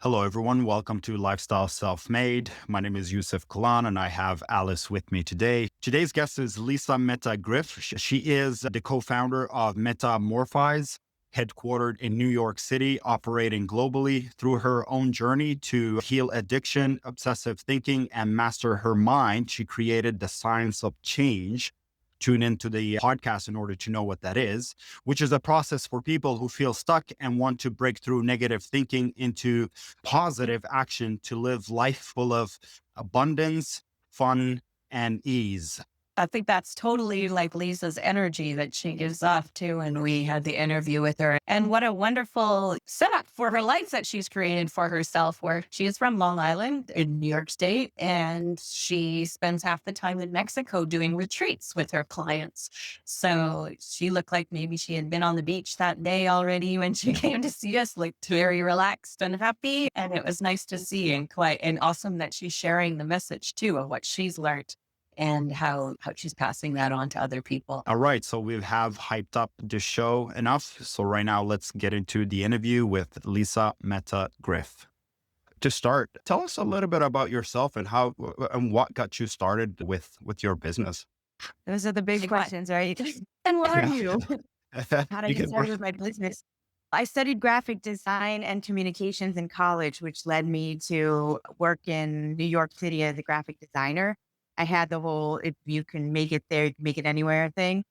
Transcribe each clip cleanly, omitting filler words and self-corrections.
Hello, everyone. Welcome to Lifestyle Self-Made. My name is Yusuf Kalan, and I have Alice with me today. Today's guest is Lisa Meta Griff. She is the co-founder of Metamorfize, headquartered in New York City, operating globally. Through her own journey to heal addiction, obsessive thinking, and master her mind, she created the science of change. Tune into the podcast in order to know what that is, which is a process for people who feel stuck and want to break through negative thinking into positive action to live life full of abundance, fun, and ease. I think that's totally like Lisa's energy that she gives off too. And we had the interview with her. And what a wonderful setup for her life that she's created for herself, where she is from Long Island in New York State. And she spends half the time in Mexico doing retreats with her clients. So she looked like maybe she had been on the beach that day already when she came to see us, looked very relaxed and happy. And it was nice to see and quite and awesome that she's sharing the message too of what she's learned and how she's passing that on to other people. All right. So we have hyped up the show enough. So right now, let's get into the interview with Lisa Meta Griff. To start, tell us a little bit about yourself and how and what got you started with your business. Those are the big questions, right? And what are you? How did I You get can work. started with my business? I studied graphic design and communications in college, which led me to work in New York City as a graphic designer. I had the whole if you can make it there, you can make it anywhere thing.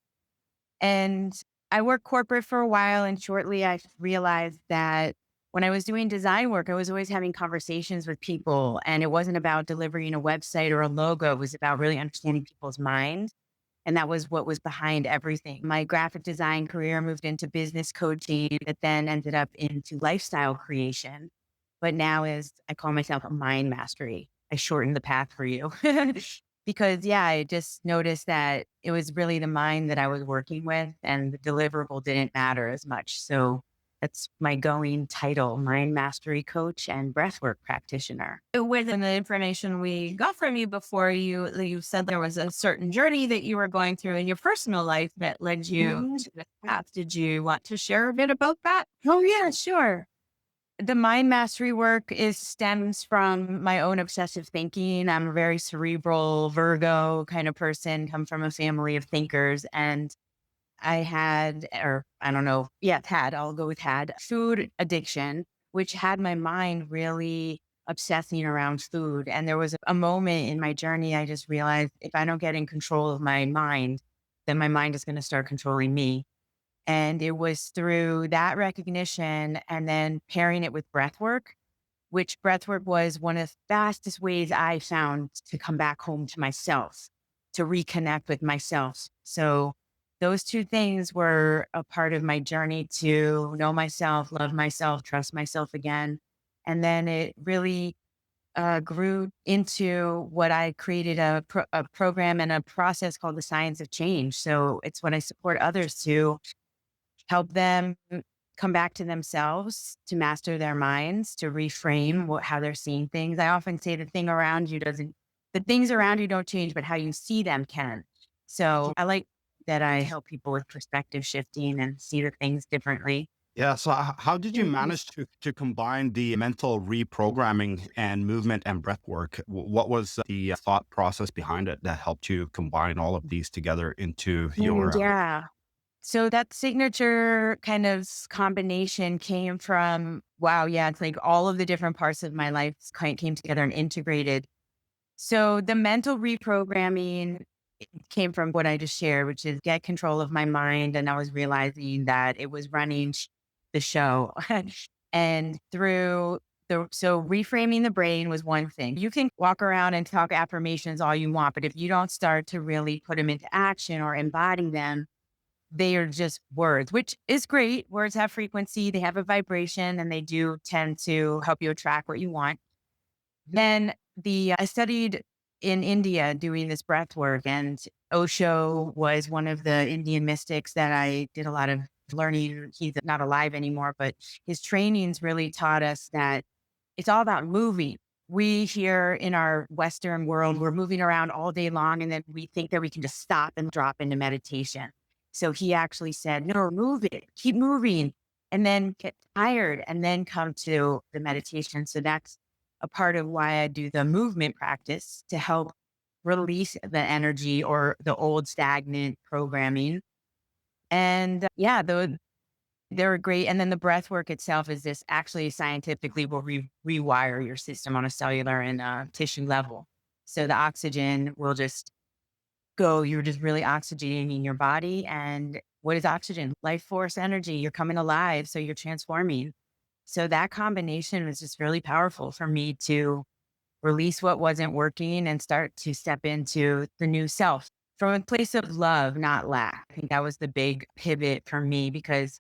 And I worked corporate for a while, and shortly I realized that when I was doing design work, I was always having conversations with people, and it wasn't about delivering a website or a logo. It was about really understanding people's minds. And that was what was behind everything. My graphic design career moved into business coaching, that then ended up into lifestyle creation. But now is I call myself a mind mastery. I shortened the path for you. Because yeah, I just noticed that it was really the mind that I was working with, and the deliverable didn't matter as much. So that's my going title, mind mastery coach and breathwork practitioner. Within the information we got from you before, you said there was a certain journey that you were going through in your personal life that led you to this path. Did you want to share a bit about that? Oh yeah, sure. The mind mastery work stems from my own obsessive thinking. I'm a very cerebral Virgo kind of person, come from a family of thinkers. And I had, or I don't know, yeah, I'll go with food addiction, which had my mind really obsessing around food. And there was a moment in my journey, I just realized if I don't get in control of my mind, then my mind is going to start controlling me. And it was through that recognition and then pairing it with breath work, which breath work was one of the fastest ways I found to come back home to myself, to reconnect with myself. So those two things were a part of my journey to know myself, love myself, trust myself again. And then it really grew into what I created a program and a process called the Science of Change. So it's what I support others to help them come back to themselves, to master their minds, to reframe how they're seeing things. I often say the things around you don't change, but how you see them can. So I like that I help people with perspective shifting and see the things differently. Yeah. So how did you Mhm. manage to combine the mental reprogramming and movement and breath work? What was the thought process behind it that helped you combine all of these together into your Yeah. So that signature kind of combination came from, wow, yeah, it's like all of the different parts of my life came together and integrated. So the mental reprogramming came from what I just shared, which is get control of my mind. And I was realizing that it was running the show. And so reframing the brain was one thing. You can walk around and talk affirmations all you want, but if you don't start to really put them into action or embody them, they are just words, which is great. Words have frequency, they have a vibration, and they do tend to help you attract what you want. Then I studied in India doing this breath work, and Osho was one of the Indian mystics that I did a lot of learning. He's not alive anymore, but his trainings really taught us that it's all about moving. We here in our Western world, we're moving around all day long, and then we think that we can just stop and drop into meditation. So he actually said, no, move it, keep moving. and then get tired and then come to the meditation. So that's a part of why I do the movement practice to help release the energy or the old stagnant programming. And yeah, they're great. And then the breath work itself is this actually scientifically will rewire your system on a cellular and tissue level. So the oxygen will just go, you're just really oxygenating your body. And what is oxygen? Life force energy. You're coming alive. So you're transforming. So that combination was just really powerful for me to release what wasn't working and start to step into the new self from a place of love, not lack. I think that was the big pivot for me because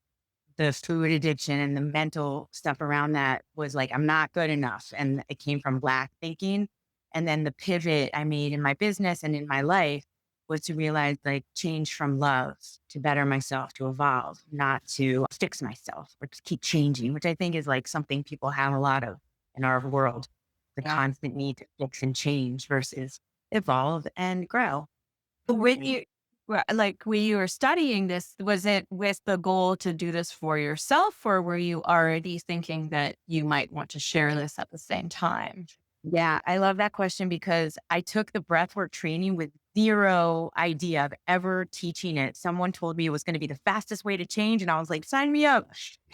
the food addiction and the mental stuff around that was like, I'm not good enough. And it came from lack thinking. And then the pivot I made in my business and in my life was to realize like change from love to better myself, to evolve, not to fix myself or to keep changing, which I think is like something people have a lot of in our world, the Yeah. constant need to fix and change versus evolve and grow. When you like when you were studying this, was it with the goal to do this for yourself, or were you already thinking that you might want to share this at the same time? Yeah, I love that question because I took the breathwork training with zero idea of ever teaching it. Someone told me it was going to be the fastest way to change. And I was like, sign me up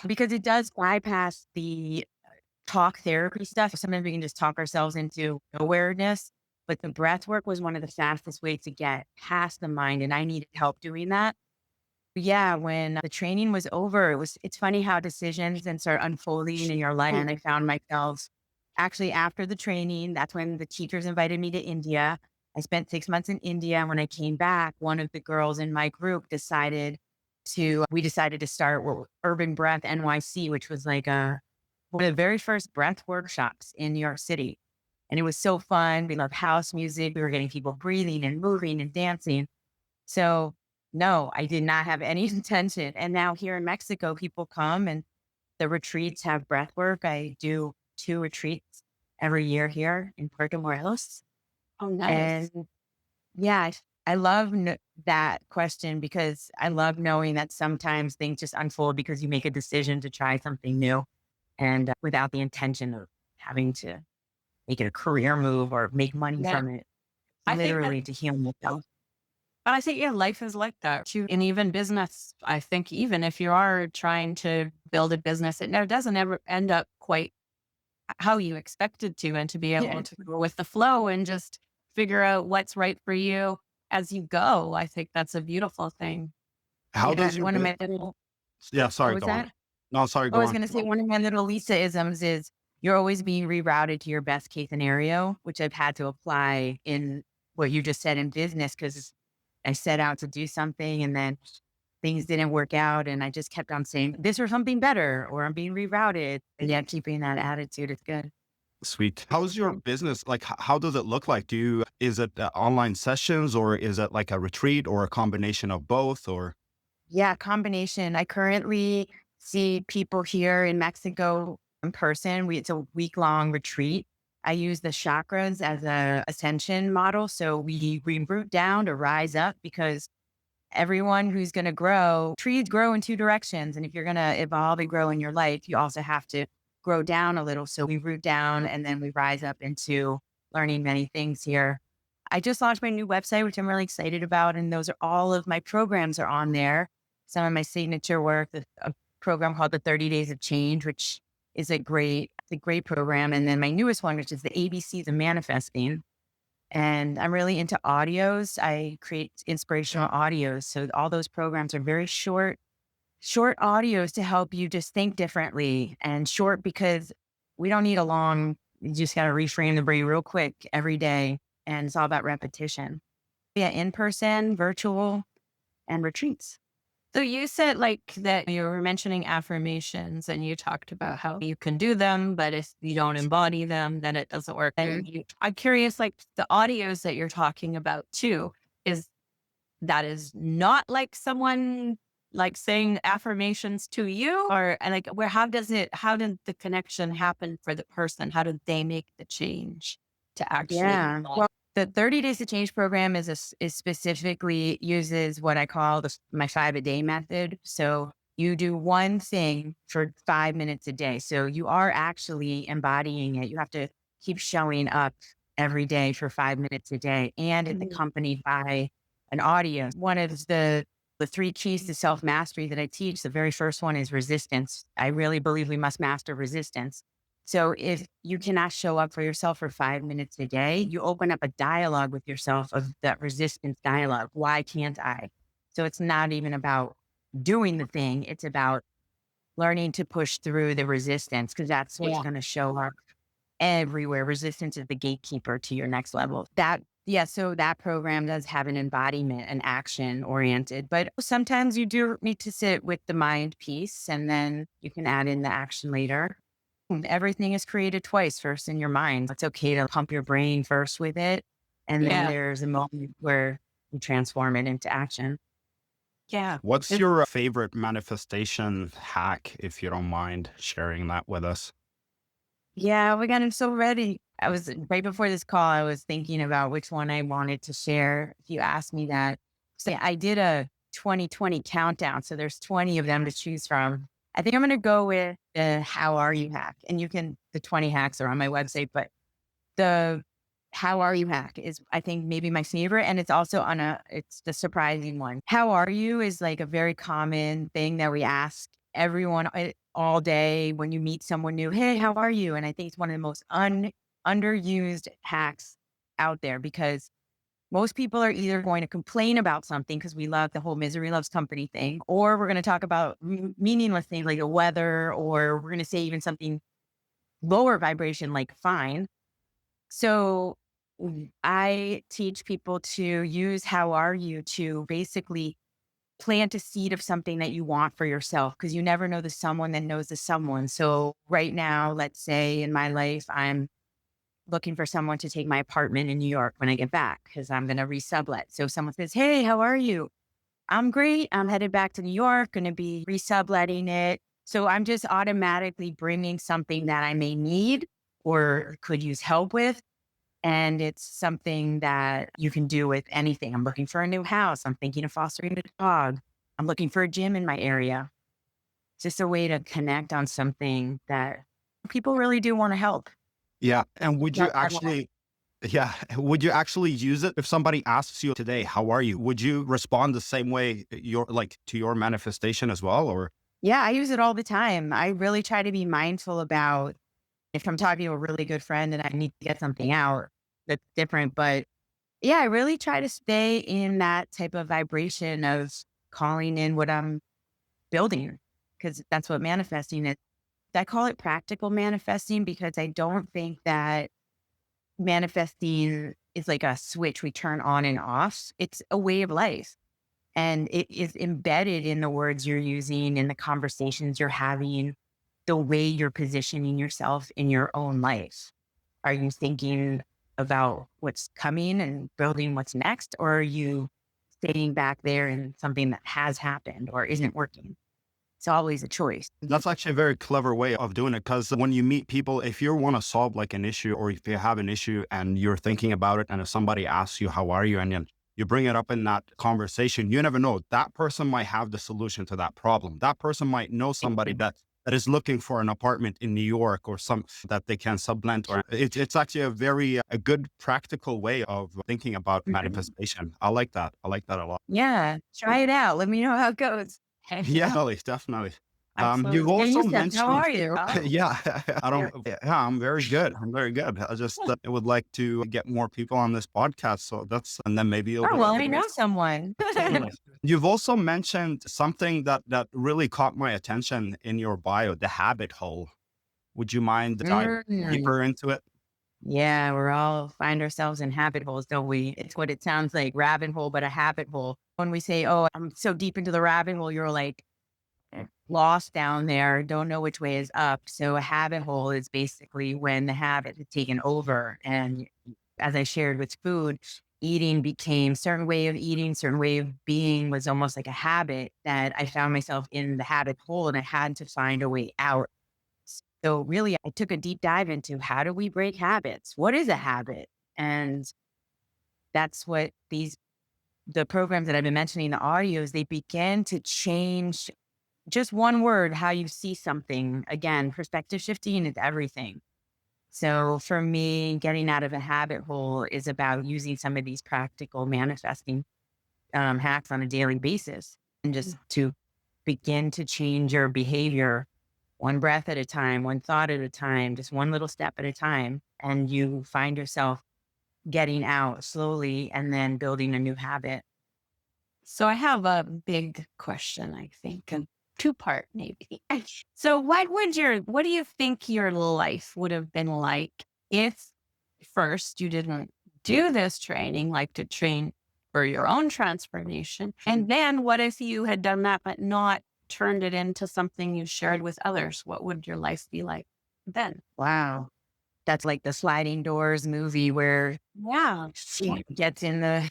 because it does bypass the talk therapy stuff. Sometimes we can just talk ourselves into awareness, but the breath work was one of the fastest ways to get past the mind. And I needed help doing that. Yeah, when the training was over, it's funny how decisions then start unfolding in your life. And I found myself actually after the training, that's when the teachers invited me to India. I spent 6 months in India. And when I came back, one of the girls in my group we decided to start Urban Breath NYC, which was like one of the very first breath workshops in New York City. And it was so fun. We loved house music. We were getting people breathing and moving and dancing. So no, I did not have any intention. And now here in Mexico, people come and the retreats have breath work. I do 2 retreats every year here in Puerto Morelos. Oh, nice. And yeah, I love that question because I love knowing that sometimes things just unfold because you make a decision to try something new and without the intention of having to make it a career move or make money Yeah. from it, I think that literally to heal myself. I think, yeah, life is like that too. And even business, I think even if you are trying to build a business, it never doesn't ever end up quite how you expected to. And to be Yeah. able to go with the flow and just figure out what's right for you as you go, I think that's a beautiful thing. How Yeah, does your one of business? my little Yeah, what sorry, was go on. that? No, sorry, I go was on. gonna say one of my little Lisa-isms is you're always being rerouted to your best case scenario, which I've had to apply in what you just said in business because I set out to do something and then things didn't work out and I just kept on saying this or something better or I'm being rerouted. And yeah, keeping that attitude is good. Sweet. How's your business? Like, how does it look like? Is it online sessions or is it like a retreat or a combination of both or? Yeah, combination. I currently see people here in Mexico in person. It's a week-long retreat. I use the chakras as a ascension model. So we root down to rise up because everyone who's going to grow, trees grow in 2 directions. And if you're going to evolve and grow in your life, you also have to grow down a little. So we root down and then we rise up into learning many things here. I just launched my new website, which I'm really excited about. And those are all of my programs are on there. Some of my signature work, a program called the 30 Days of Change, which is a great program. And then my newest one, which is the ABCs of Manifesting. And I'm really into audios. I create inspirational audios. So all those programs are very short audios to help you just think differently and short because we don't need a long, you just got to reframe the brain real quick every day. And it's all about repetition. Yeah, in person, virtual, and retreats. So you said like that you were mentioning affirmations and you talked about how you can do them, but if you don't embody them, then it doesn't work. And I'm curious, like the audios that you're talking about too, is that is not like someone like saying affirmations to you or and like how did the connection happen for the person? How did they make the change to actually Yeah. Well, the 30 Days to Change program is specifically uses what I call my 5 a day method. So You do one thing for 5 minutes a day. So you are actually embodying it. You have to keep showing up every day for 5 minutes a day. And it's accompanied by an audio. One of the three keys to self mastery that I teach, the very first one is resistance. I really believe we must master resistance. So if you cannot show up for yourself for 5 minutes a day, you open up a dialogue with yourself of that resistance dialogue. Why can't I? So it's not even about doing the thing. It's about learning to push through the resistance because that's what's going to show up everywhere. Resistance is the gatekeeper to your next level. So that program does have an embodiment and action oriented, but sometimes you do need to sit with the mind piece and then you can add in the action later. Everything is created twice, first in your mind. It's okay to pump your brain first with it. And then there's a moment where you transform it into action. Yeah. What's your favorite manifestation hack, if you don't mind sharing that with us? Yeah, we got him so ready. I was right before this call, I was thinking about which one I wanted to share. If you asked me that. So I did a 2020 countdown. So there's 20 of them to choose from. I think I'm going to go with the how are you hack. And the 20 hacks are on my website, but the how are you hack is, I think, maybe my favorite. And it's also it's the surprising one. How are you is like a very common thing that we ask everyone all day when you meet someone new. Hey, how are you? And I think it's one of the most underused hacks out there because most people are either going to complain about something because we love the whole misery loves company thing, or we're going to talk about meaningless things like the weather, or we're going to say even something lower vibration like fine. So I teach people to use how are you to basically plant a seed of something that you want for yourself because you never know the someone that knows the someone. So right now, let's say in my life, I'm looking for someone to take my apartment in New York when I get back because I'm going to resublet. So if someone says, hey, how are you? I'm great. I'm headed back to New York, going to be resubletting it. So I'm just automatically bringing something that I may need or could use help with. And it's something that you can do with anything. I'm looking for a new house. I'm thinking of fostering a dog. I'm looking for a gym in my area. It's just a way to connect on something that people really do want to help. Yeah. And would you actually use it if somebody asks you today, how are you? Would you respond the same way to your manifestation as well? Or Yeah, I use it all the time. I really try to be mindful about if I'm talking to a really good friend and I need to get something out that's different. But yeah, I really try to stay in that type of vibration of calling in what I'm building because that's what manifesting is. I call it practical manifesting because I don't think that manifesting is like a switch we turn on and off. It's a way of life. And it is embedded in the words you're using, in the conversations you're having, the way you're positioning yourself in your own life. Are you thinking about what's coming and building what's next? Or are you staying back there in something that has happened or isn't working? It's always a choice. that's actually a very clever way of doing it. Because when you meet people, if you want to solve like an issue or if you have an issue and you're thinking about it, and if somebody asks you, how are you? And then you bring it up in that conversation, you never know. That person might have the solution to that problem. That person might know somebody that is looking for an apartment in New York or some that they can sublet. Or it's actually a good practical way of thinking about manifestation. I like that. I like that a lot. Yeah, try it out. Let me know how it goes. Yeah, definitely. You've Absolutely. Yeah, also Youssef, how mentioned, are you? yeah, I don't, yeah, I'm very good. I'm very good. I just would like to get more people on this podcast. So and then maybe you'll Oh, be. well, I know someone. You've also mentioned something that really caught my attention in your bio, the habit hole. Would you mind diving Mm. deeper into it? Yeah, we're all find ourselves in habit holes, don't we? It's what it sounds like, rabbit hole, but a habit hole. When we say, oh, I'm so deep into the rabbit hole, you're like lost down there, don't know which way is up. So a habit hole is basically when the habit has taken over. And as I shared with food, eating became certain way of eating, certain way of being was almost like a habit that I found myself in the habit hole and I had to find a way out. So really, I took a deep dive into how do we break habits? What is a habit? And that's what the programs that I've been mentioning, the audios, they begin to change just one word, how you see something. Again, perspective shifting is everything. So for me, getting out of a habit hole is about using some of these practical manifesting hacks on a daily basis, and just to begin to change your behavior one breath at a time, one thought at a time, just one little step at a time. And you find yourself getting out slowly and then building a new habit. So I have a big question, I think, a two-part maybe. So what do you think your life would have been like if first you didn't do this training, like to train for your own transformation? And then what if you had done that, but not turned it into something you shared with others? What would your life be like then? Wow. That's like the sliding doors movie where Yeah. she gets in the,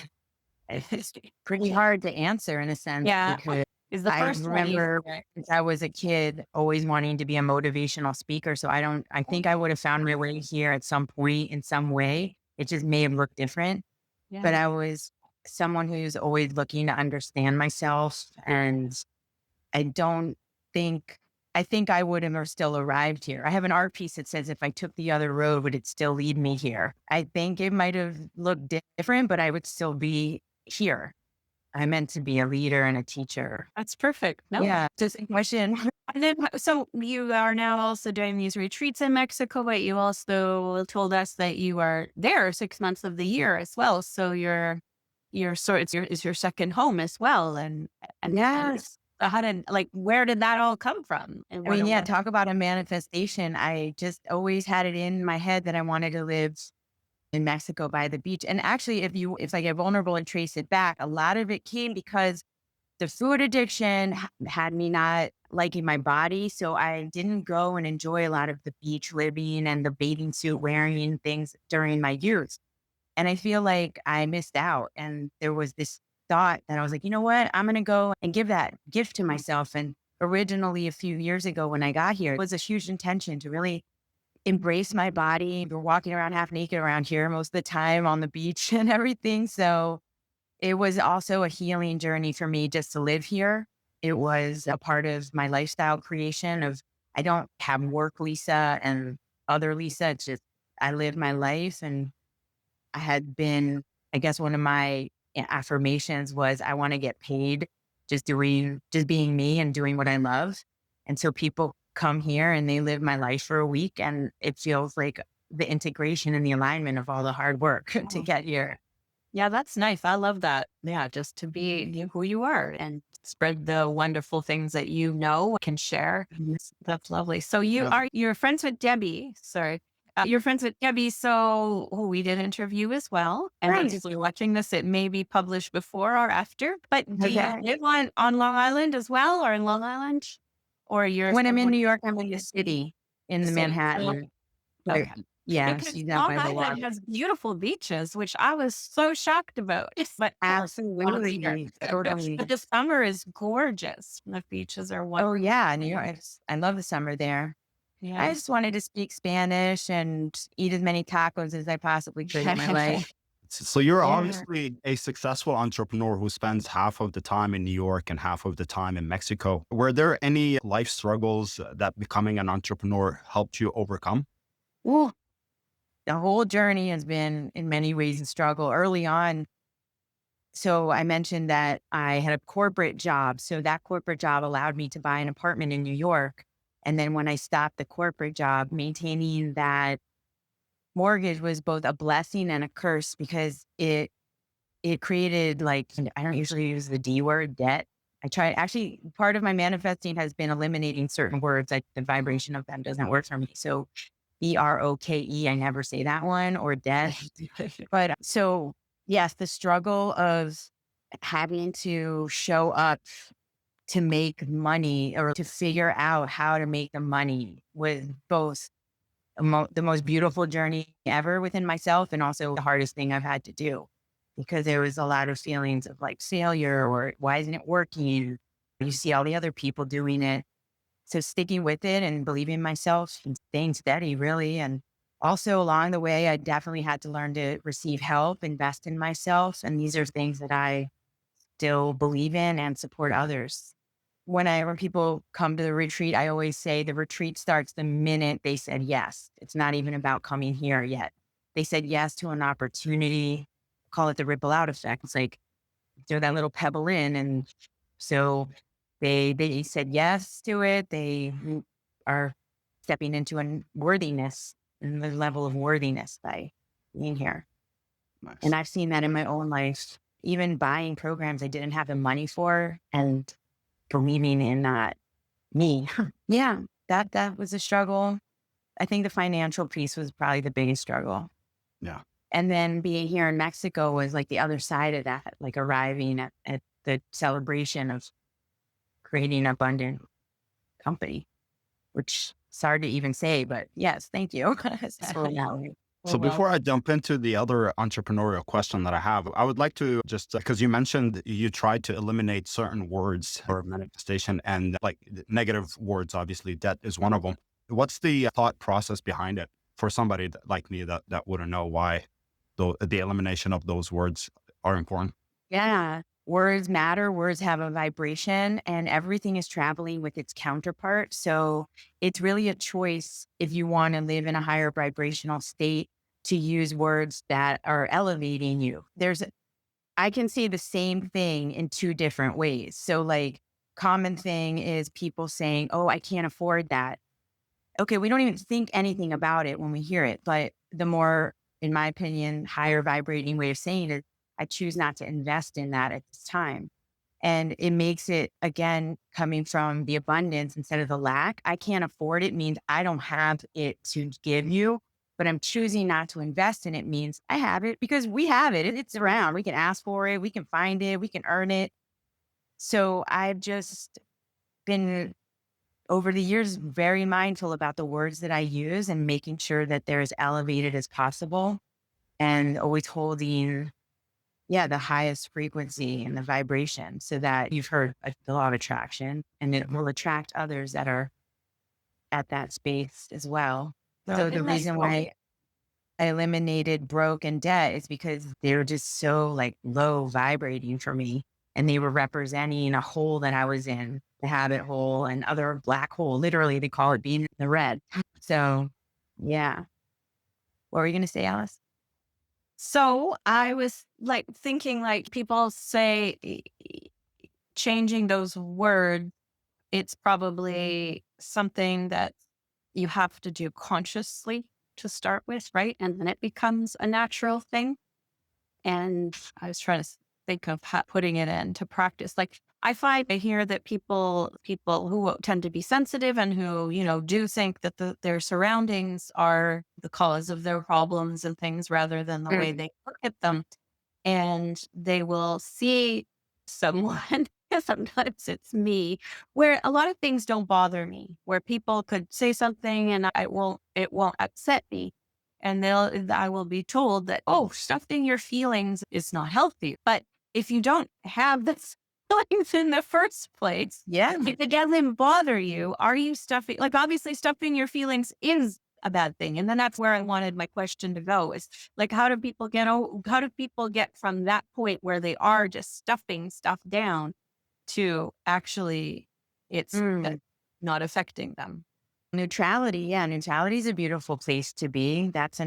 it's pretty hard to answer in a sense Yeah. because Is the I first one remember easier? since I was a kid always wanting to be a motivational speaker. So I think I would have found my way here at some point in some way. It just may have looked different, but Yeah. I was someone who's always looking to understand myself. And I don't think, I think I would have still arrived here. I have an art piece that says, if I took the other road, would it still lead me here? I think it might have looked different, but I would still be here. I meant to be a leader and a teacher. That's perfect. No. Yeah. Just a question. And then, so you are now also doing these retreats in Mexico, but you also told us that you are there 6 months of the year as well. So you're sort it's your second home as well. And Yes. how did where did that all come from? And I mean, yeah, talk about a manifestation. I just always had it in my head that I wanted to live in Mexico by the beach. And actually, if I get vulnerable and trace it back, a lot of it came because the food addiction had me not liking my body. So I didn't go and enjoy a lot of the beach living and the bathing suit wearing things during my youth. And I feel like I missed out. And there was this thought that I was like, you know what? I'm going to go and give that gift to myself. And originally, a few years ago when I got here, it was a huge intention to really embrace my body. We're walking around half naked around here most of the time on the beach and everything. So it was also a healing journey for me just to live here. It was a part of my lifestyle creation of, I don't have work Lisa and other Lisa. It's just, I live my life. And I had been, I guess one of my affirmations was, I want to get paid just being me and doing what I love. And so people come here and they live my life for a week, and it feels like the integration and the alignment of all the hard work to get here. Yeah, that's nice. I love that. Yeah, just to be who you are and spread the wonderful things that you know can share. That's lovely. So you're friends with Debbie. Sorry. You're friends with Debbie. So we did an interview as well. And Right. if you're watching this, it may be published before or after. But do you Okay. live on Long Island as well, or in Long Island? Or you're When I'm in someone New York, I'm in the city, in the city? Manhattan. Okay. Yeah, Because she's out Long by the water. Island has beautiful beaches, which I was so shocked about. But Absolutely. Totally. the summer is gorgeous. The beaches are Oh, wonderful. yeah. New York. I love the summer there. I Yeah. just wanted to speak Spanish and eat as many tacos as I possibly could in my life. So you're Yeah. obviously a successful entrepreneur who spends half of the time in New York and half of the time in Mexico. Were there any life struggles that becoming an entrepreneur helped you overcome? Ooh, the whole journey has been in many ways a struggle early on. So I mentioned that I had a corporate job. So that corporate job allowed me to buy an apartment in New York. And then when I stopped the corporate job, maintaining that mortgage was both a blessing and a curse because it created, like, I don't usually use the D word, debt. I try, actually, part of my manifesting has been eliminating certain words. The vibration of them doesn't work for me. So BROKE, I never say that one, or debt. But so yes, the struggle of having to show up to make money or to figure out how to make the money was both the most beautiful journey ever within myself, and also the hardest thing I've had to do, because there was a lot of feelings of like failure or why isn't it working? You see all the other people doing it. So sticking with it and believing in myself and staying steady, really. And also along the way, I definitely had to learn to receive help, invest in myself. And these are things that I still believe in and support others. When people come to the retreat, I always say the retreat starts the minute they said yes. It's not even about coming here yet. They said yes to an opportunity, call it the ripple out effect. It's like throw that little pebble in. And so they said yes to it. They are stepping into a worthiness and the level of worthiness by being here. Nice. And I've seen that in my own life, even buying programs I didn't have the money for and believing in that me. Yeah, that was a struggle. I think the financial piece was probably the biggest struggle. Yeah. And then being here in Mexico was like the other side of that, like arriving at the celebration of creating an abundant company, which is hard to even say, but yes, thank you. So, yeah, So before I jump into the other entrepreneurial question that I have, I would like to just, because you mentioned you tried to eliminate certain words or manifestation and like negative words, obviously debt is one of them. What's the thought process behind it for somebody like me that wouldn't know why the elimination of those words are important? yeah, words matter. Words have a vibration and everything is traveling with its counterpart. So it's really a choice if you want to live in a higher vibrational state to use words that are elevating you. I can see the same thing in two different ways. So like common thing is people saying, "Oh, I can't afford that." Okay, we don't even think anything about it when we hear it. But the more, in my opinion, higher vibrating way of saying it, I choose not to invest in that at this time. And it makes it, again, coming from the abundance instead of the lack. I can't afford it means I don't have it to give you, but I'm choosing not to invest in it means I have it because we have it. It's around. We can ask for it. We can find it. We can earn it. So I've just been over the years very mindful about the words that I use and making sure that they're as elevated as possible and always holding, yeah, the highest frequency and the vibration so that you've heard the law of attraction and it will attract others that are at that space as well. So the reason why I eliminated broke and debt is because they were just so like low vibrating for me. And they were representing a hole that I was in, the habit hole and other black hole. Literally, they call it being in the red. So, yeah. What were you going to say, Alice? So I was like thinking, like people say, changing those words, it's probably something that you have to do consciously to start with, right? And then it becomes a natural thing. And I was trying to think of putting it into practice. Like I find I hear that people who tend to be sensitive and who, do think that their surroundings are the cause of their problems and things rather than the way they look at them. And they will see someone, sometimes it's me, where a lot of things don't bother me, where people could say something and it won't upset me. And I will be told that, oh, stuffing your feelings is not healthy. But if you don't have the feelings in the first place, Yeah. if it doesn't bother you, are you stuffing, like obviously stuffing your feelings is a bad thing. And then that's where I wanted my question to go is like, how do people get from that point where they are just stuffing stuff down to actually it's not affecting them? Neutrality. Yeah. Neutrality is a beautiful place to be. That's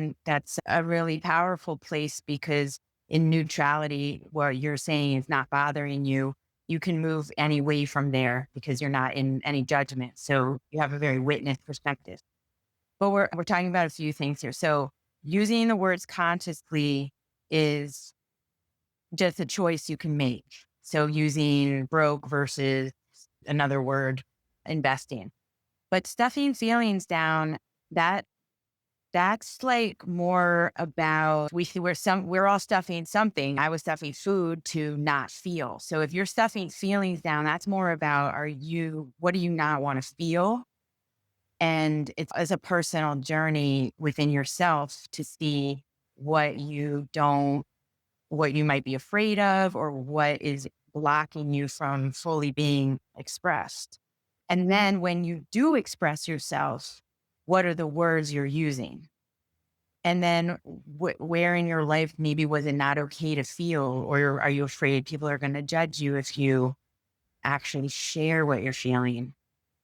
a really powerful place because in neutrality, what you're saying is not bothering you. You can move any way from there because you're not in any judgment. So you have a very witness perspective. But we're talking about a few things here. So using the words consciously is just a choice you can make. So using broke versus another word, investing. But stuffing feelings down, that's like more about we're all stuffing something. I was stuffing food to not feel. So if you're stuffing feelings down, that's more about what do you not want to feel? And it's as a personal journey within yourself to see what you might be afraid of or what is blocking you from fully being expressed. And then when you do express yourself, what are the words you're using? And then where in your life maybe was it not okay to feel, or are you afraid people are going to judge you if you actually share what you're feeling.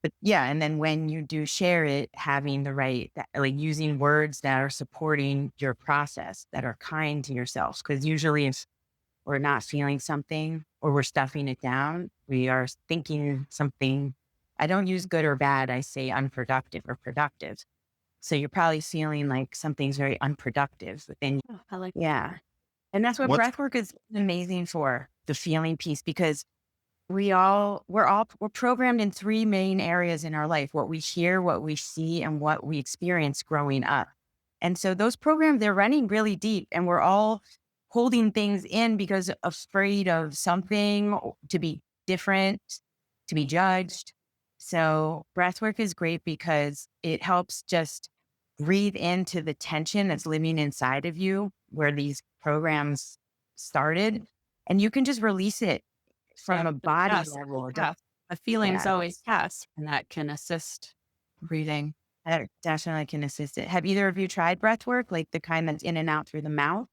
But yeah, and then when you do share it, having the right, like using words that are supporting your process, that are kind to yourself. Because usually if we're not feeling something or we're stuffing it down, we are thinking something. I don't use good or bad. I say unproductive or productive. So you're probably feeling like something's very unproductive within. Oh, I like Yeah. And that's what What breath work is amazing for, the feeling piece, because we're programmed in three main areas in our life: what we hear, what we see, and what we experience growing up. And so those programs, they're running really deep, and we're all holding things in because afraid of something, to be different, to be judged. So breath work is great because it helps just breathe into the tension that's living inside of you where these programs started, and you can just release it from a body level. Yeah. A feeling's Yeah, always past, and that can assist breathing. that definitely can assist it. Have either of you tried breath work, like the kind that's in and out through the mouth?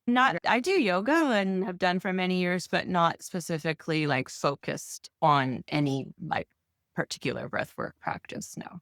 Not, I do yoga and have done for many years, but not specifically like focused on any like particular breathwork practice. No.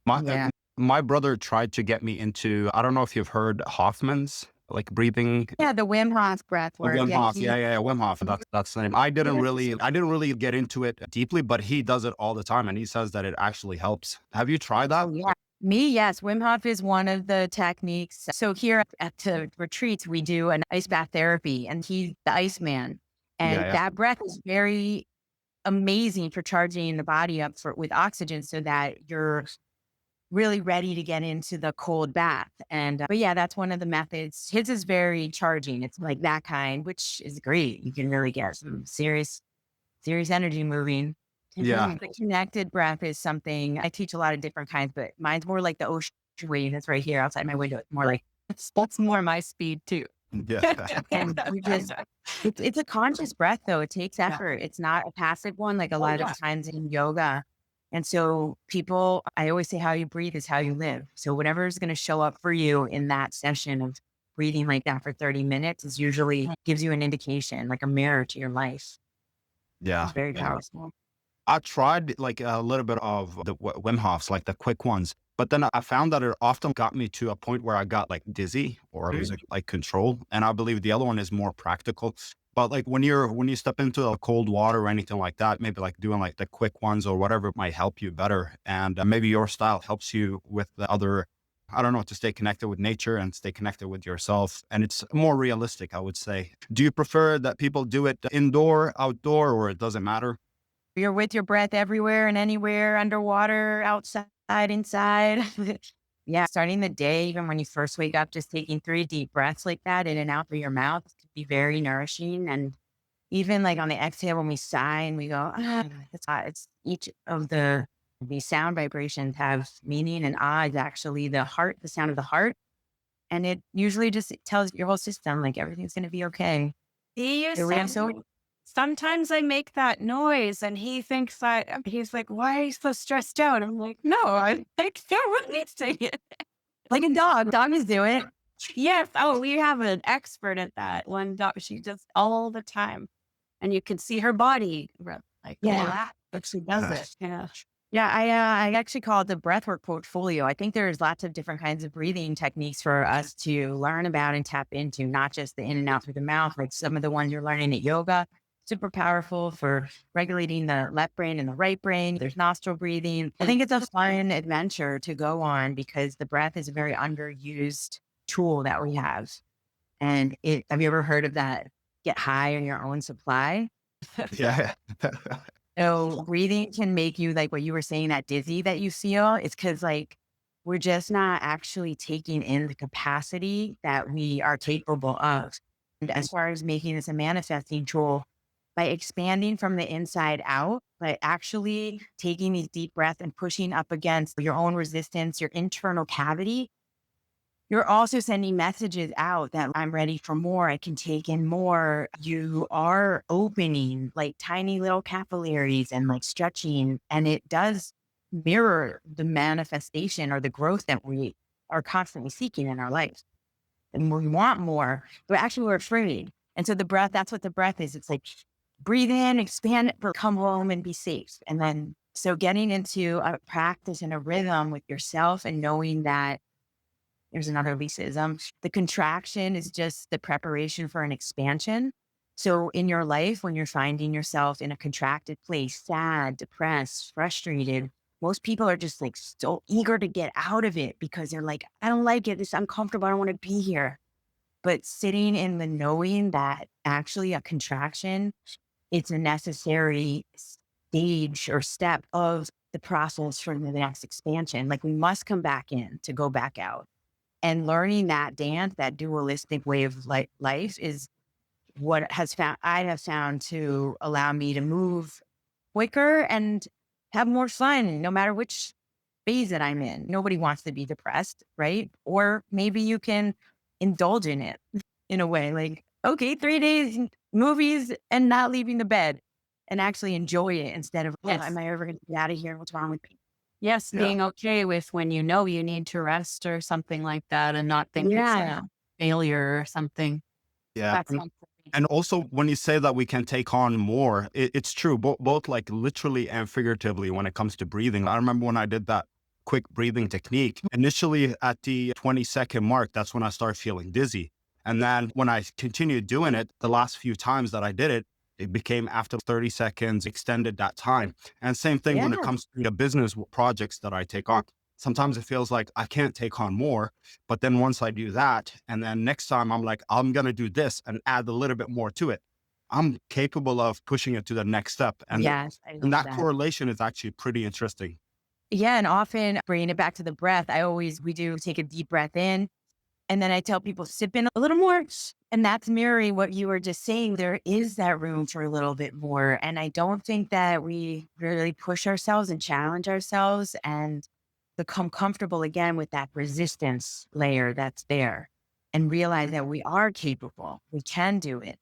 my Yeah. my brother tried to get me into, I don't know if you've heard Hoffman's like breathing. Yeah, the Wim Hof breath work. Wim Yeah, Hof, yeah, Wim Hof. That's the name. I didn't really get into it deeply, but he does it all the time, and he says that it actually helps. Have you tried that? oh, yeah. Me, yes. Wim Hof is one of the techniques. So here at the retreats, we do an ice bath therapy, and he's the Iceman. Yeah, And yeah, that breath is very amazing for charging the body up with oxygen so that you're really ready to get into the cold bath. And, but yeah, that's one of the methods. His is very charging. It's like that kind, which is great. You can really get some serious energy moving. yeah. The connected breath is something I teach a lot of different kinds, but mine's more like the ocean wave that's right here outside my window. It's more like, That's more my speed too. Yeah. and we just, it's a conscious breath though. It takes effort. It's not a passive one like a lot of times in yoga. And so people, I always say how you breathe is how you live. So whatever is going to show up for you in that session of breathing like that for 30 minutes is usually gives you an indication, like a mirror to your life. Yeah. It's very Yeah. powerful. I tried like a little bit of the Wim Hofs, like the quick ones, but then I found that it often got me to a point where I got like dizzy or losing like control. And I believe the other one is more practical. But like when you step into a cold water or anything like that, maybe like doing like the quick ones or whatever might help you better. And maybe your style helps you with the other, I don't know, to stay connected with nature and stay connected with yourself. And it's more realistic, I would say. Do you prefer that people do it indoor, outdoor, or it doesn't matter? You're with your breath everywhere and anywhere, underwater, outside, inside. Yeah, starting the day, even when you first wake up, just taking 3 deep breaths like that in and out through your mouth can be very nourishing. And even like on the exhale, when we sigh and we go, it's each of these sound vibrations have meaning, and is actually the heart, the sound of the heart. And it usually just tells your whole system like everything's going to be okay. He So used we have to. Sometimes I make that noise and he thinks that, he's like, why are you so stressed out? I'm like, no, I think you're releasing it. like a dog. Dogs do it. Yes. Oh, we have an expert at that. One dog, she does all the time. And you can see her body like, Yeah. relax, but she does it. Yeah. Yeah, I actually call it the breathwork portfolio. I think there's lots of different kinds of breathing techniques for us to learn about and tap into, not just the in and out through the mouth, like some of the ones you're learning at yoga. Super powerful for regulating the left brain and the right brain. There's nostril breathing. I think it's a fun adventure to go on because the breath is a very underused tool that we have. And have you ever heard of that? Get high on your own supply. Yeah. So breathing can make you, like what you were saying, that dizzy that you feel. It's because like we're just not actually taking in the capacity that we are capable of. And as far as making this a manifesting tool, by expanding from the inside out, by actually taking these deep breaths and pushing up against your own resistance, your internal cavity, you're also sending messages out that I'm ready for more. I can take in more. You are opening like tiny little capillaries and like stretching. And it does mirror the manifestation or the growth that we are constantly seeking in our life. And we want more, but actually we're afraid. And so the breath, that's what the breath is. It's like breathe in, expand, come home and be safe. And then, so getting into a practice and a rhythm with yourself and knowing that there's another Lisaism. The contraction is just the preparation for an expansion. So in your life, when you're finding yourself in a contracted place, sad, depressed, frustrated, most people are just like so eager to get out of it because they're like, I don't like it. It's uncomfortable. I don't want to be here. But sitting in the knowing that actually a contraction, it's a necessary stage or step of the process for the next expansion. Like we must come back in to go back out. And learning that dance, that dualistic way of life is what I have found to allow me to move quicker and have more fun, no matter which phase that I'm in. Nobody wants to be depressed, right? Or maybe you can indulge in it in a way like, okay, 3 days movies and not leaving the bed and actually enjoy it instead of, oh, Yes. am I ever going to get out of here? What's wrong with me? Yes, Yeah. being okay with when you know you need to rest or something like that and not think it's Yeah. a failure or something. Yeah. That's And, not for me. and also, when you say that we can take on more, it's true, both like literally and figuratively when it comes to breathing. I remember when I did that quick breathing technique, initially at the 20-second mark, that's when I started feeling dizzy. And then when I continued doing it, the last few times that I did it, it became after 30 seconds, extended that time. And same thing when it Yeah. comes to the business projects that I take on. Sometimes it feels like I can't take on more. But then once I do that, and then next time I'm like, I'm going to do this and add a little bit more to it, I'm capable of pushing it to the next step. Yes. I And love that that. correlation is actually pretty interesting. Yeah. And often bringing it back to the breath, we do take a deep breath in. And then I tell people, sip in a little more. And that's mirroring what you were just saying. There is that room for a little bit more. And I don't think that we really push ourselves and challenge ourselves and become comfortable again with that resistance layer that's there and realize that we are capable. We can do it.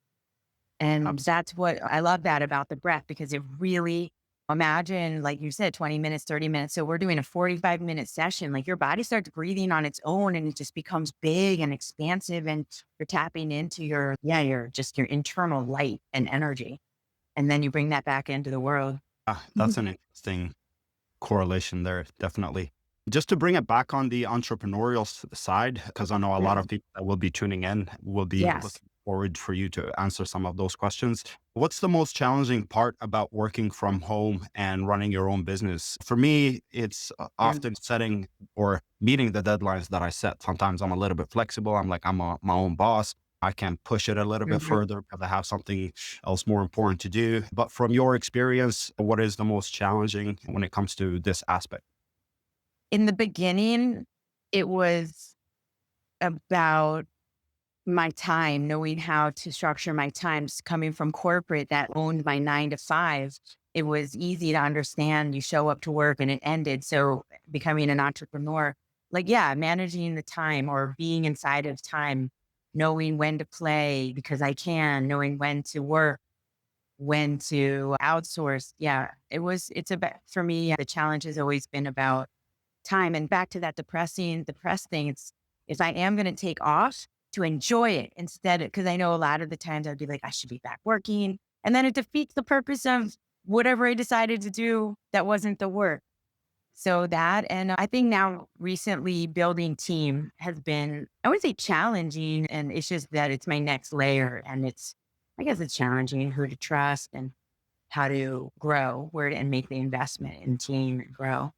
And that's what I love that about the breath, because it really, imagine, like you said, 20 minutes, 30 minutes. So we're doing a 45-minute session. Like your body starts breathing on its own and it just becomes big and expansive. And you're tapping into your internal light and energy. And then you bring that back into the world. That's an interesting correlation there, definitely. Just to bring it back on the entrepreneurial side, because I know a lot Yeah. of people that will be tuning in will be Yes. looking forward for you to answer some of those questions. What's the most challenging part about working from home and running your own business? For me, it's Yeah. often setting or meeting the deadlines that I set. Sometimes I'm a little bit flexible. My own boss. I can push it a little bit Mhm. further because I have something else more important to do. But from your experience, what is the most challenging when it comes to this aspect? In the beginning, it was about my time, knowing how to structure my times. Coming from corporate that owned my 9 to 5, it was easy to understand. You show up to work and it ended. So becoming an entrepreneur, like, yeah, managing the time or being inside of time, knowing when to play because I can, knowing when to work, when to outsource. Yeah, it's about, for me, the challenge has always been about time. And back to that depressed thing, it's if I am going to take off, to enjoy it instead of, because I know a lot of the times I'd be like, I should be back working. And then it defeats the purpose of whatever I decided to do that wasn't the work. So that, and I think now recently building team has been, I would say challenging. And it's just that it's my next layer. And I guess it's challenging who to trust and how to grow, and make the investment in team and grow.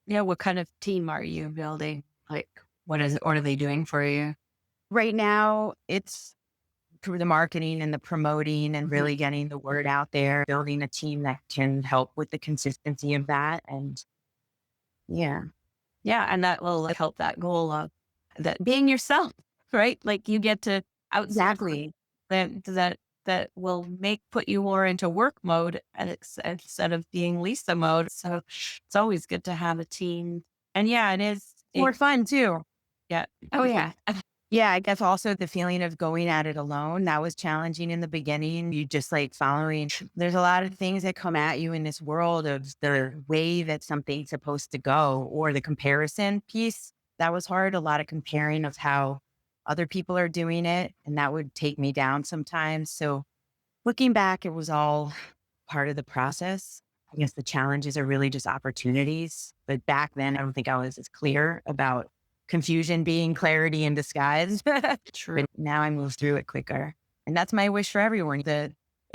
Yeah, what kind of team are you building? Like, what are they doing for you? Right now, it's through the marketing and the promoting and really getting the word out there, building a team that can help with the consistency of that. And yeah, Yeah, and that will help that goal of that being yourself, right? Like you get to outsource exactly. that will put you more into work mode and instead of being Lisa mode. So it's always good to have a team. And yeah, it is. More fun too. Yeah. Oh yeah. Yeah, I guess also the feeling of going at it alone, that was challenging in the beginning. You just like following, there's a lot of things that come at you in this world of the way that something's supposed to go or the comparison piece. That was hard. A lot of comparing of how other people are doing it. And that would take me down sometimes. So Looking back, it was all part of the process. I guess the challenges are really just opportunities. But back then, I don't think I was as clear about confusion being clarity in disguise. But True. now I move through it quicker. And that's my wish for everyone.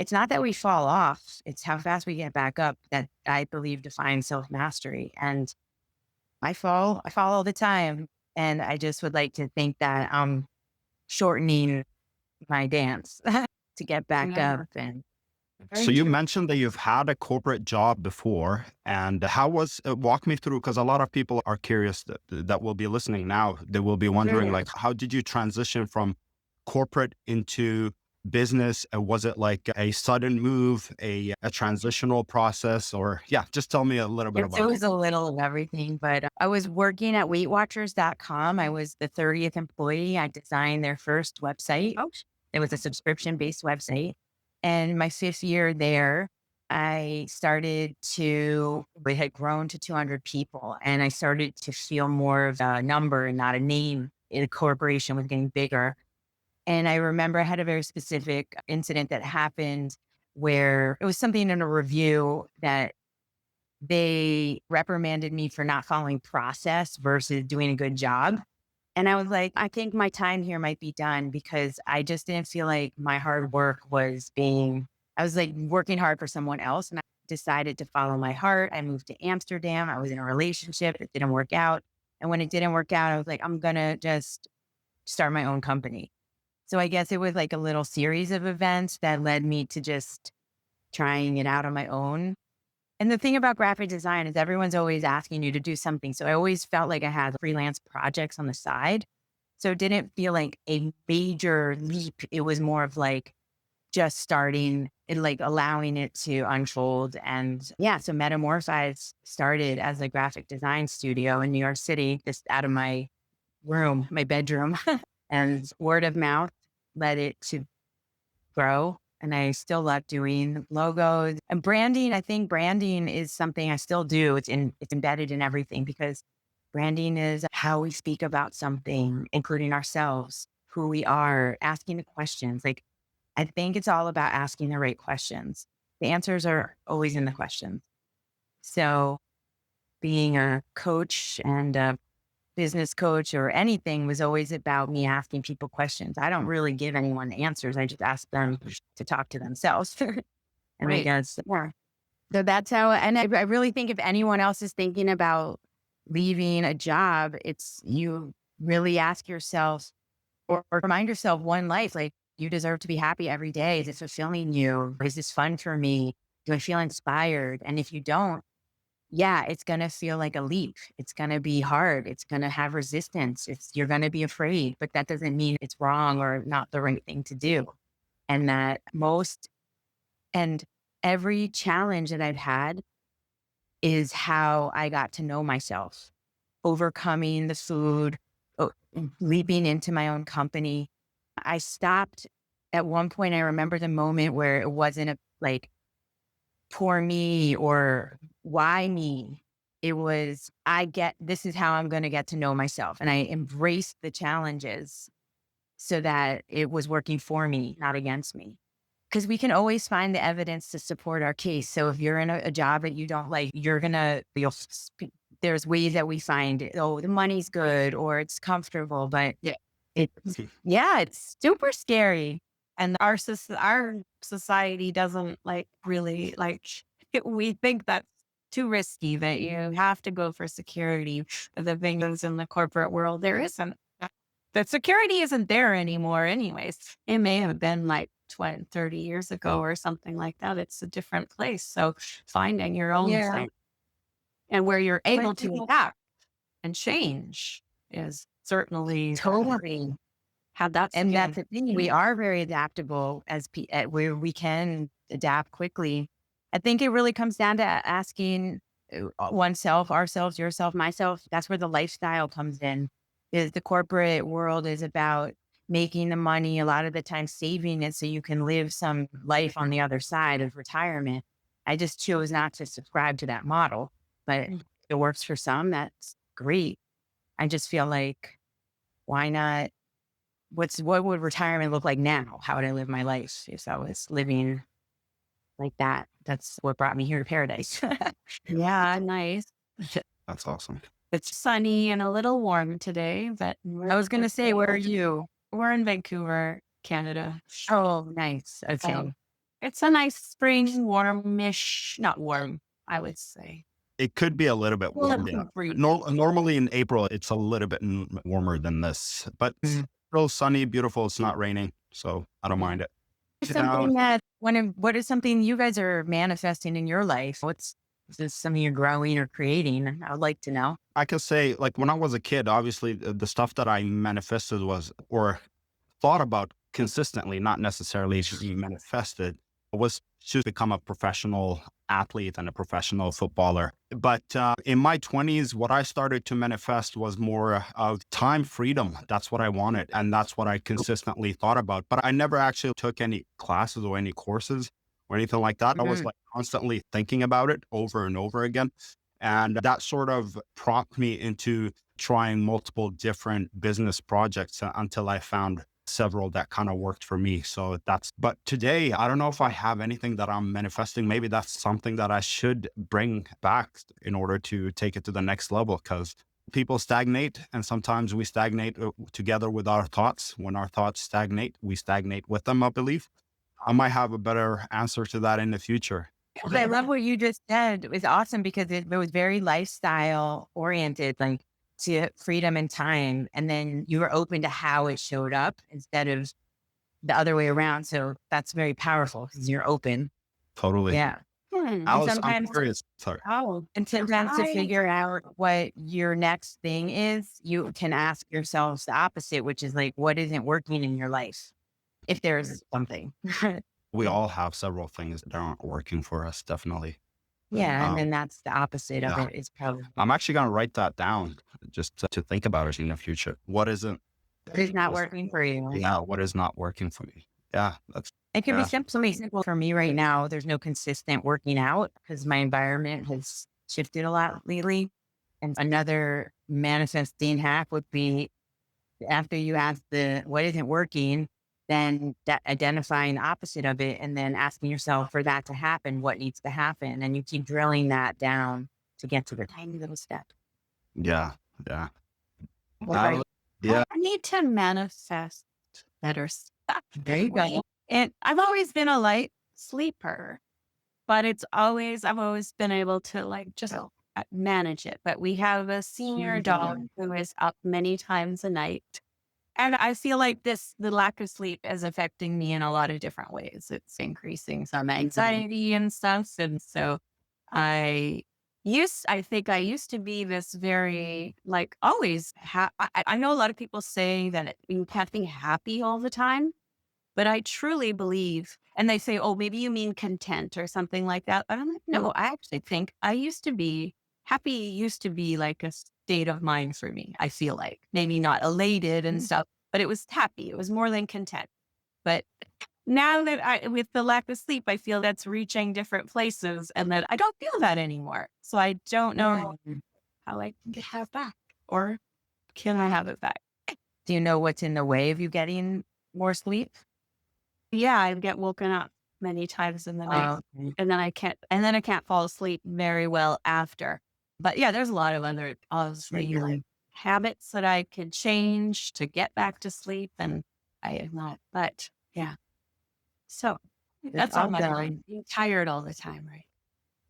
It's not that we fall off, it's how fast we get back up that I believe defines self mastery. And I fall all the time. And I just would like to think that I'm shortening my dance to get back Yeah. up. And So Very you true. mentioned that you've had a corporate job before, and how was walk me through, because a lot of people are curious that will be listening now. They will be wondering, Mm. like, how did you transition from corporate into business? Was it like a sudden move, a transitional process, or yeah, just tell me a little bit it about it. was a little of everything, but I was working at WeightWatchers.com. I was the 30th employee. I designed their first website. Oh, It was a subscription based website. And my fifth year there, I started to, we had grown to 200 people, and I started to feel more of a number and not a name. The corporation was getting bigger. And I remember I had a very specific incident that happened where it was something in a review that they reprimanded me for not following process versus doing a good job. And I was like, I think my time here might be done because I just didn't feel like my hard work was being, I was like working hard for someone else. And I decided to follow my heart. I moved to Amsterdam. I was in a relationship. It didn't work out. And when it didn't work out, I was like, I'm going to just start my own company. So I guess it was like a little series of events that led me to just trying it out on my own. And the thing about graphic design is everyone's always asking you to do something. So I always felt like I had freelance projects on the side. So it didn't feel like a major leap. It was more of like just starting and like allowing it to unfold. And yeah, so Metamorfize started as a graphic design studio in New York City, just out of my room, my bedroom. And word of mouth led it to grow. And I still love doing logos and branding. I think branding is something I still do. It's embedded in everything because branding is how we speak about something, including ourselves, who we are, asking the questions. Like I think it's all about asking the right questions. The answers are always in the questions. So being a coach and a business coach or anything was always about me asking people questions. I don't really give anyone answers. I just ask them to talk to themselves. And I right. guess, yeah. So that's how, and I really think if anyone else is thinking about leaving a job, it's you really ask yourself or remind yourself one life, like you deserve to be happy every day. Is it fulfilling you? Is this fun for me? Do I feel inspired? And if you don't, yeah, it's going to feel like a leap. It's going to be hard. It's going to have resistance. You're going to be afraid, but that doesn't mean it's wrong or not the right thing to do. And that and every challenge that I've had is how I got to know myself, overcoming the food, leaping into my own company. I stopped at one point. I remember the moment where it wasn't a like, poor me or why me. It was, this is how I'm going to get to know myself. And I embraced the challenges so that it was working for me, not against me. Because we can always find the evidence to support our case. So if you're in a job that you don't like, there's ways that we find, oh, the money's good or it's comfortable, but Yeah. it's super scary. And our society doesn't like really like we think that's too risky that you have to go for security. But the thing is in the corporate world, there isn't. The security isn't there anymore anyways. It may have been like 20, 30 years ago or something like that. It's a different place. So finding your own thing and where you're able to adapt and change is certainly Totally. how that's And that's the thing. We are very adaptable where we can adapt quickly. I think it really comes down to asking oneself, ourselves, yourself, myself. That's where the lifestyle comes in. Is the corporate world is about making the money, a lot of the time saving it so you can live some life on the other side of retirement. I just chose not to subscribe to that model, but if it works for some. That's great. I just feel like, why not what would retirement look like now? How would I live my life if I was living like that? That's what brought me here to paradise. Yeah, nice. That's awesome. It's sunny and a little warm today, but I was going to say, where are you? we're in Vancouver, Canada. Oh, nice. Okay. So it's a nice spring, warmish, not warm, I would say. It could be a little bit warm. Yeah. Normally in April, it's a little bit warmer than this, but it's real sunny, beautiful. It's not raining, so I don't mind it. Something that what is something you guys are manifesting in your life? Is this something you're growing or creating? I would like to know. I could say, like, when I was a kid, obviously the stuff that I manifested was, or thought about consistently, not necessarily manifested, was to become a professional athlete and a professional footballer. But in my 20s, what I started to manifest was more of time freedom. That's what I wanted. And that's what I consistently thought about. But I never actually took any classes or any courses or anything like that. I was like constantly thinking about it over and over again. And that sort of prompted me into trying multiple different business projects until I found several that kind of worked for me. So but today, I don't know if I have anything that I'm manifesting. Maybe that's something that I should bring back in order to take it to the next level, because people stagnate, and sometimes we stagnate together with our thoughts. When our thoughts stagnate, we stagnate with them, I believe. I might have a better answer to that in the future. I love what you just said. It was awesome because it was very lifestyle oriented, like to freedom and time. And then you were open to how it showed up instead of the other way around. So that's very powerful because you're open. Totally. Yeah. Alice, I'm curious. Sorry. And sometimes to figure out what your next thing is, you can ask yourselves the opposite, which is like, what isn't working in your life? If there's something. We all have several things that aren't working for us, definitely. Yeah. And then that's the opposite of it. It's probably. I'm actually going to write that down just to think about it in the future. What isn't? What is not working for you? Yeah. What is not working for me? Yeah. It can be simple for me right now. There's no consistent working out because my environment has shifted a lot lately. And another manifesting hack would be after you ask what isn't working, then identifying the opposite of it and then asking yourself for that to happen, what needs to happen. And you keep drilling that down to get to the tiny little step. Yeah. Yeah. I need to manifest better stuff. There you go. And I've always been a light sleeper, but I've always been able to like just manage it. But we have a senior dog who is up many times a night. And I feel like the lack of sleep is affecting me in a lot of different ways. It's increasing some anxiety and stuff. And so I think I used to be this very, like, always, I know a lot of people say that you can't be happy all the time, but I truly believe, and they say, oh, maybe you mean content or something like that. But I'm like, no, I actually think happy used to be like a state of mind for me. I feel like maybe not elated and stuff, but it was happy. It was more than content. But now that with the lack of sleep, I feel that's reaching different places and that I don't feel that anymore. So I don't know how I can have back, or can I have it back? Do you know what's in the way of you getting more sleep? Yeah, I get woken up many times in the night and then I can't fall asleep very well after. But yeah, there's a lot of other habits that I could change to get back to sleep, and I have not. But yeah, so that's all my mind. Being tired all the time, right?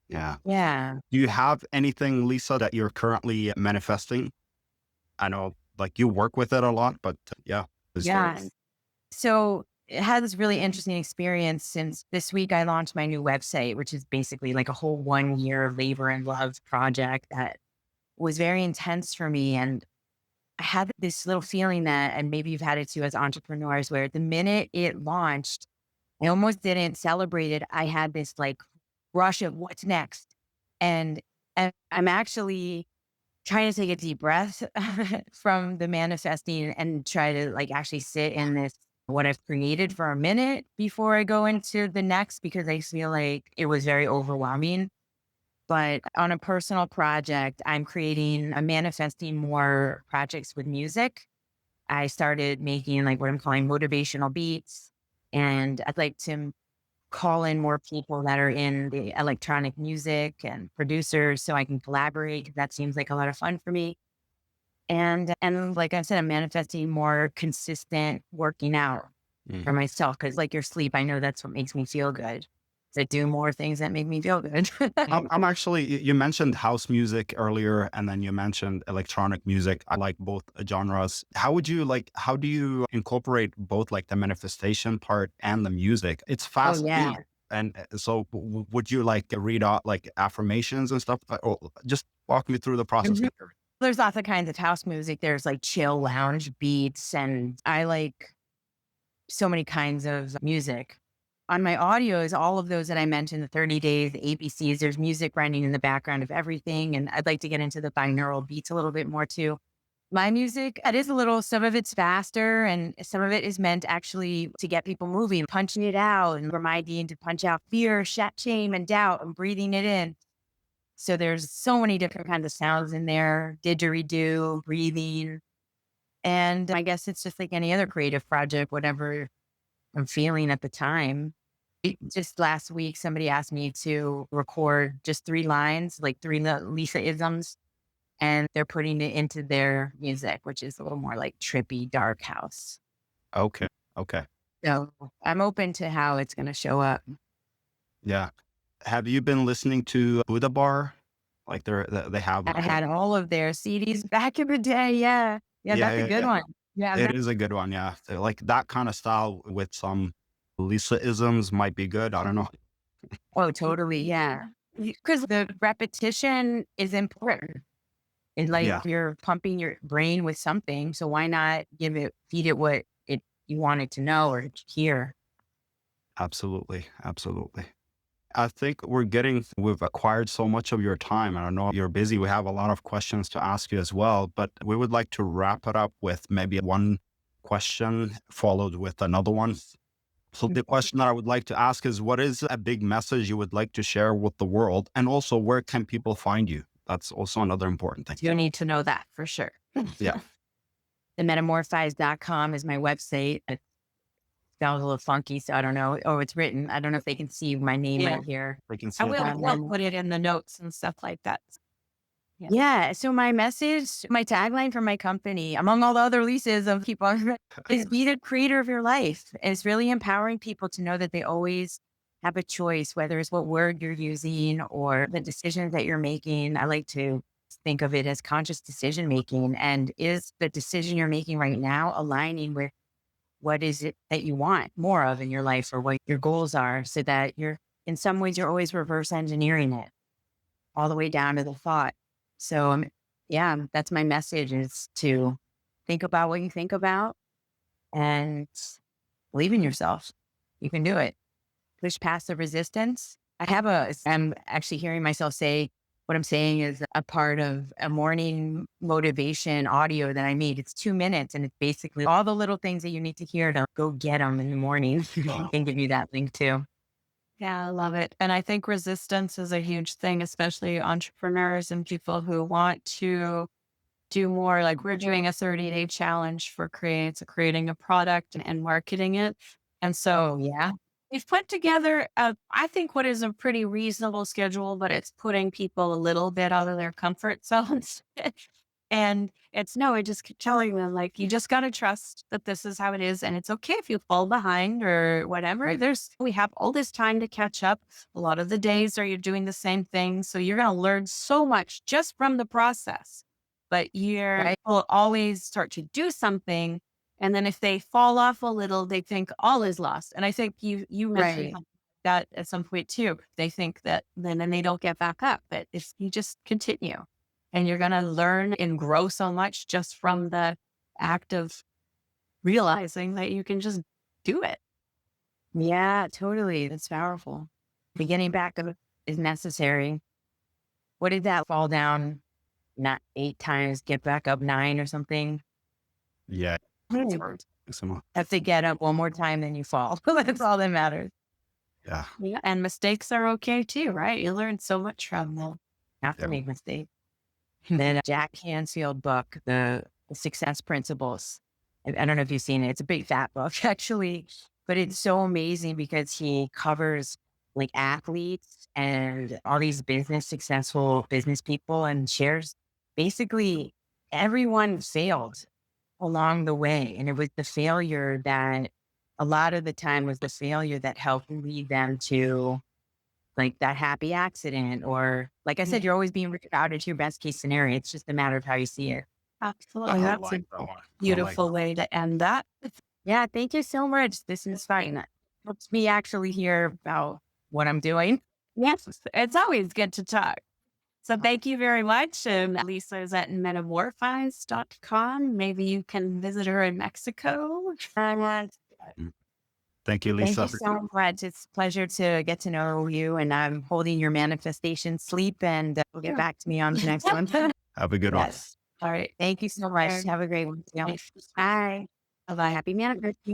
Yeah. Yeah. Do you have anything, Lisa, that you're currently manifesting? I know, like, you work with it a lot, but yeah. So it had this really interesting experience since this week I launched my new website, which is basically like a whole 1 year labor and love project that was very intense for me. And I had this little feeling that, and maybe you've had it too as entrepreneurs, where the minute it launched, I almost didn't celebrate it. I had this like rush of what's next. And I'm actually trying to take a deep breath from the manifesting and try to like actually sit in this, what I've created, for a minute before I go into the next, because I feel like it was very overwhelming. But on a personal project, I'm manifesting more projects with music. I started making like what I'm calling motivational beats. And I'd like to call in more people that are in the electronic music and producers so I can collaborate, 'cause that seems like a lot of fun for me. And like I said, I'm manifesting more consistent working out for Mhm. myself, because like your sleep, I know that's what makes me feel good. To do more things that make me feel good. I'm actually, you mentioned house music earlier, and then you mentioned electronic music. I like both genres. How do you incorporate both like the manifestation part and the music? It's Oh fast yeah. beat. And so would you like read out like affirmations and stuff? Or just walk me through the process Mhm. here. There's lots of kinds of house music. There's like chill lounge beats, and I like so many kinds of music. On my audios, all of those that I mentioned, the 30 days, the ABCs, there's music running in the background of everything. And I'd like to get into the binaural beats a little bit more too. My music, it is a little, some of it's faster and some of it is meant actually to get people moving, punching it out and reminding to punch out fear, shame, and doubt and breathing it in. So there's so many different kinds of sounds in there, didgeridoo, breathing. And I guess it's just like any other creative project, whatever I'm feeling at the time. Just last week, somebody asked me to record just 3 lines, like three Lisa isms, and they're putting it into their music, which is a little more like trippy, dark house. Okay. Okay. So I'm open to how it's going to show up. Yeah. Have you been listening to Buddha Bar? Like they have I like a, had all of their CDs back in the day. Yeah. Yeah. yeah, That's a yeah, good yeah. one. Yeah. It is a good one. Yeah. So, like that kind of style with some Lisa isms might be good. I don't know. Oh, totally. Yeah. Because the repetition is important. It's like Yeah. you're pumping your brain with something. So why not feed it what you want it to know or hear? Absolutely. Absolutely. I think we've acquired so much of your time. And I know you're busy. We have a lot of questions to ask you as well, but we would like to wrap it up with maybe one question followed with another one. So the question that I would like to ask is, what is a big message you would like to share with the world? And also, where can people find you? That's also another important thing. You need to know that for sure. Yeah. The metamorphize.com is my website. It sounds a little funky, so I don't know. Oh, it's written. I don't know if they can see my name Yeah. right here. We can I see it. will Um, we'll put it in the notes and stuff like that. Yeah. Yeah. So my message, my tagline for my company, among all the other leases of people, is be the creator of your life. And it's really empowering people to know that they always have a choice, whether it's what word you're using or the decisions that you're making. I like to think of it as conscious decision making. And is the decision you're making right now aligning with what is it that you want more of in your life or what your goals are, so that in some ways, you're always reverse engineering it all the way down to the thought. So, yeah, that's my message, is to think about what you think about and believe in yourself. You can do it. Push past the resistance. I'm actually hearing myself say, what I'm saying is a part of a morning motivation audio that I made. It's 2 minutes and it's basically all the little things that you need to hear to go get them in the morning. I can give you that link too. Yeah, I love it. And I think resistance is a huge thing, especially entrepreneurs and people who want to do more. Like we're doing a 30-day challenge for creating a product and marketing it. And so Oh, yeah. we've put together, I think, what is a pretty reasonable schedule, but it's putting people a little bit out of their comfort zones. And it's no, I just keep telling them, like, you just got to trust that this is how it is. And it's okay if you fall behind or whatever. We have all this time to catch up. A lot of the days are you're doing the same thing. So you're going to learn so much just from the process. But Right. will always start to do something. And then if they fall off a little, they think all is lost. And I think you mentioned Right. that at some point too. They think that then they don't get back up. But if you just continue, and you're going to learn and grow so much just from the act of realizing that you can just do it. Yeah, totally. That's powerful. Beginning back up is necessary. What did that fall down? Not 8 times, get back up 9 or something. Yeah. Hmm. Have to get up one more time, then you fall. That's all that matters. Yeah. Yeah. And mistakes are okay too, right? You learn so much from them. Have to Yeah. make mistakes. Then Jack Canfield book, the Success Principles. I don't know if you've seen it. It's a big fat book actually, but it's so amazing because he covers like athletes and all these successful business people and shares basically everyone failed along the way. And it was the failure that a lot of the time was the failure that helped lead them to like that happy accident. Or like I said, you're always being routed to your best case scenario. It's just a matter of how you see it. Absolutely. I That's like a that one. I like beautiful way to end that. Yeah, thank you so much. This is fun. It helps me actually hear about what I'm doing. Yes, it's always good to talk. So thank you very much. And Lisa is at metamorphize.com. Maybe you can visit her in Mexico. And Thank you, thank you Lisa. so much. It's a pleasure to get to know you. And I'm holding your manifestation sleep, and we'll get back to me on the next one. Have a good one. Yes. All right. Thank you so much. Have a great one. Yeah. Bye. Bye-bye. Happy manifesting.